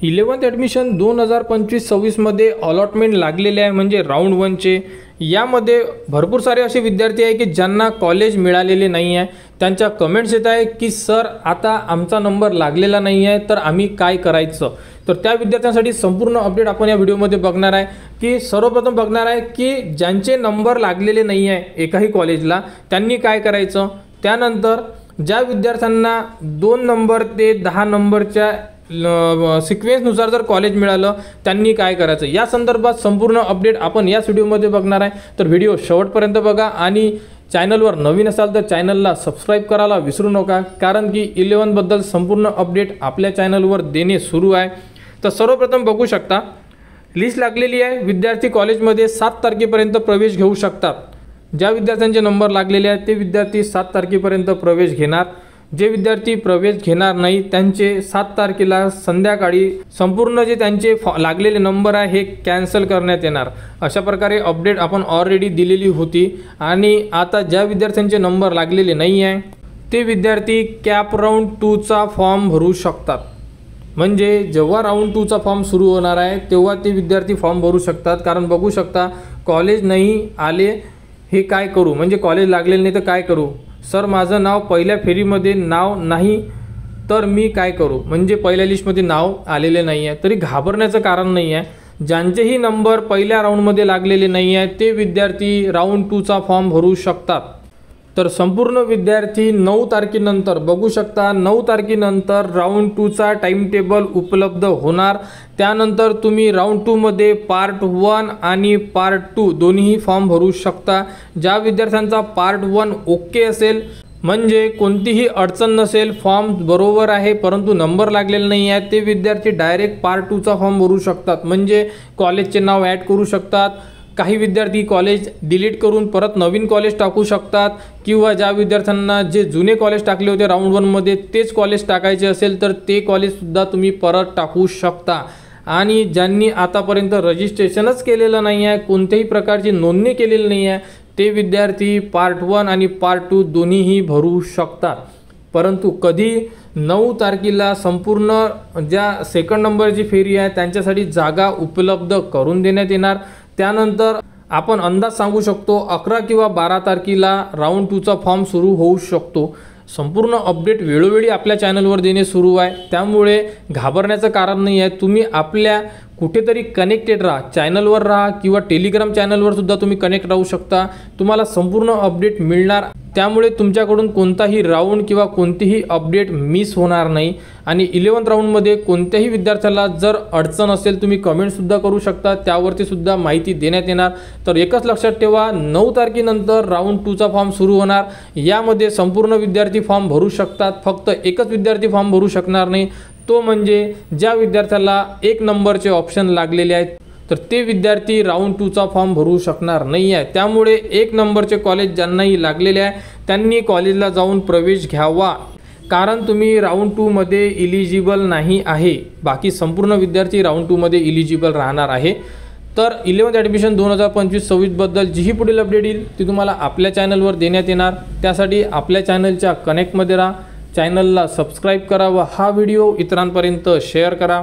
11th admission 2025-26 मध्ये allotment लागलेले आहे, म्हणजे राऊंड 1चे। यामध्ये भरपूर सारे असे विद्यार्थी आहे की ज्यांना कॉलेज मिळालेले नाही आहे। त्यांच्या कमेंट्स येत आहे की सर आता आमचा नंबर लागलेला नाही आहे, तर आम्ही काय करायचं। तर त्या विद्यार्थ्यांसाठी संपूर्ण अपडेट आपण या व्हिडिओमध्ये बघणार आहे की सर्वप्रथम बघणार आहे की ज्यांचे नंबर लागलेले नाही आहे एकाही कॉलेजला त्यांनी काय करायचं। त्यानंतर ज्या विद्यार्थ्यांना 2 नंबर ते 10 नंबरच्या सिक्वेन्सनुसार जर कॉलेज मिळालं त्यांनी काय करायचं, या संदर्भात संपूर्ण अपडेट आपण या व्हिडिओमध्ये बघणार आहे। तर व्हिडिओ शेवटपर्यंत बघा आणि चॅनलवर नवीन असाल तर चॅनलला सबस्क्राइब करायला विसरू नका, कारण की 11 बद्दल संपूर्ण अपडेट आपल्या चॅनलवर देणे सुरू आहे। तर सर्वप्रथम बघू शकता लिस्ट लागलेली आहे। विद्यार्थी कॉलेजमध्ये 7 तारखेपर्यंत प्रवेश घेऊ शकतात। ज्या विद्यार्थ्यांचे नंबर लागलेले आहेत ते विद्यार्थी 7 तारखेपर्यंत प्रवेश घेणार। जे विद्यार्थी प्रवेश घेणार नाही त्यांचे 7 तारखेला संध्याकाळी संपूर्ण जे त्यांचे लागलेले नंबर आहे हे कॅन्सल करण्यात येणार। अशा प्रकारे अपडेट आपण ऑलरेडी दिलेली होती। आणि आता ज्या विद्यार्थ्यांचे नंबर लागलेले नाही आहे ते विद्यार्थी कॅप राऊंड 2चा फॉर्म भरू शकतात। म्हणजे जेव्हा राऊंड 2चा फॉर्म सुरू होणार आहे तेव्हा ते विद्यार्थी फॉर्म भरू शकतात। कारण बघू शकता कॉलेज नाही आले हे काय करू, म्हणजे कॉलेज लागलेले नाही तर काय करू, सर माझं नाव पहिल्या फेरीमध्ये नाव नाही तर मी काय करू, म्हणजे पहिल्या लिस्टमध्ये नाव आलेले नाही आहे। तरी घाबरण्याचं कारण नाही आहे। ज्यांचेही नंबर पहिल्या राऊंडमध्ये लागलेले नाही आहे ते विद्यार्थी राऊंड 2चा फॉर्म भरू शकतात। तर संपूर्ण विद्यार्थी 9 तारखेनंतर बघू शकता 9 तारखेनंतर राऊंड 2चा टाइम टेबल उपलब्ध होणार। त्यानंतर तुम्ही राऊंड 2 मध्ये पार्ट 1 आणि पार्ट 2 दोन्ही फॉर्म भरू शकता। ज्या विद्यार्थ्यांचा पार्ट 1 ओके असेल, म्हणजे कोणतीही अडचण नसेल, फॉर्म बरोबर आहे परंतु नंबर लागलेला नाही आहे, ते विद्यार्थी डायरेक्ट पार्ट 2चा फॉर्म भरू शकतात। म्हणजे कॉलेजचे नाव ॲड करू शकतात। काही विद्यार्थी कॉलेज डिलीट करून परत नवीन कॉलेज टाकू शकतात, किंवा ज्या विद्यार्थ्यांना जे जुने कॉलेज टाकले होते राऊंड 1 मध्ये तेच कॉलेज टाकायचे असेल तर ते कॉलेजसुद्धा तुम्ही परत टाकू शकता। आणि ज्यांनी आतापर्यंत रजिस्ट्रेशनच केलेलं नाही आहे, कोणत्याही प्रकारची नोंदणी केलेली नाही आहे, ते विद्यार्थी पार्ट 1 आणि पार्ट 2 दोन्हीही भरू शकतात। परंतु कधी 9 तारखेला संपूर्ण ज्या सेकंड नंबरची फेरी आहे त्यांच्यासाठी जागा उपलब्ध करून देण्यात येणार। त्यानंतर आपण अंदाज सांगू शकतो 11 किंवा 12 तारखेला राऊंड 2चा फॉर्म सुरू होऊ शकतो। संपूर्ण अपडेट वेळोवेळी आपल्या चॅनलवर देणे सुरू आहे, त्यामुळे घाबरण्याचं कारण नाही आहे। तुम्ही आपल्या कुठेतरी कनेक्टेड राहा, चॅनलवर राहा किंवा टेलिग्राम चॅनलवर सुद्धा तुम्ही कनेक्ट राहू शकता। तुम्हाला संपूर्ण अपडेट मिळणार, त्यामुळे तुमच्याकडून कोणताही राऊंड किंवा कोणतीही अपडेट मिस होणार नाही। आणि 11th राऊंडमध्ये कोणत्याही विद्यार्थ्याला जर अडचण असेल तुम्ही कमेंटसुद्धा करू शकता, त्यावरती सुद्धा माहिती देण्यात येणार। तर एकच लक्षात ठेवा 9 तारखेनंतर राऊंड 2चा फॉर्म सुरू होणार। यामध्ये संपूर्ण विद्यार्थी फॉर्म भरू शकतात, फक्त एकच विद्यार्थी फॉर्म भरू शकणार नाही, तो म्हणजे ज्या विद्यार्थ्याला 1 नंबरचे ऑप्शन लागलेले आहेत तर ते विद्यार्थी राऊंड 2चा फॉर्म भरू शकणार नाही आहे। त्यामुळे 1 नंबरचे कॉलेज ज्यांनाही लागलेले आहे त्यांनी कॉलेजला जाऊन प्रवेश घ्यावा, कारण तुम्ही राऊंड 2 मध्ये इलिजिबल नाही आहे। बाकी संपूर्ण विद्यार्थी राऊंड 2 मध्ये इलिजिबल राहणार आहे। तर 11th ॲडमिशन 2025-26 बद्दल जी पुढील अपडेट येईल ती तुम्हाला आपल्या चॅनलवर देण्यात येणार। त्यासाठी आपल्या चॅनलच्या कनेक्टमध्ये राहा, चॅनलला सबस्क्राइब करा व हा व्हिडिओ इतरांपर्यंत शेअर करा।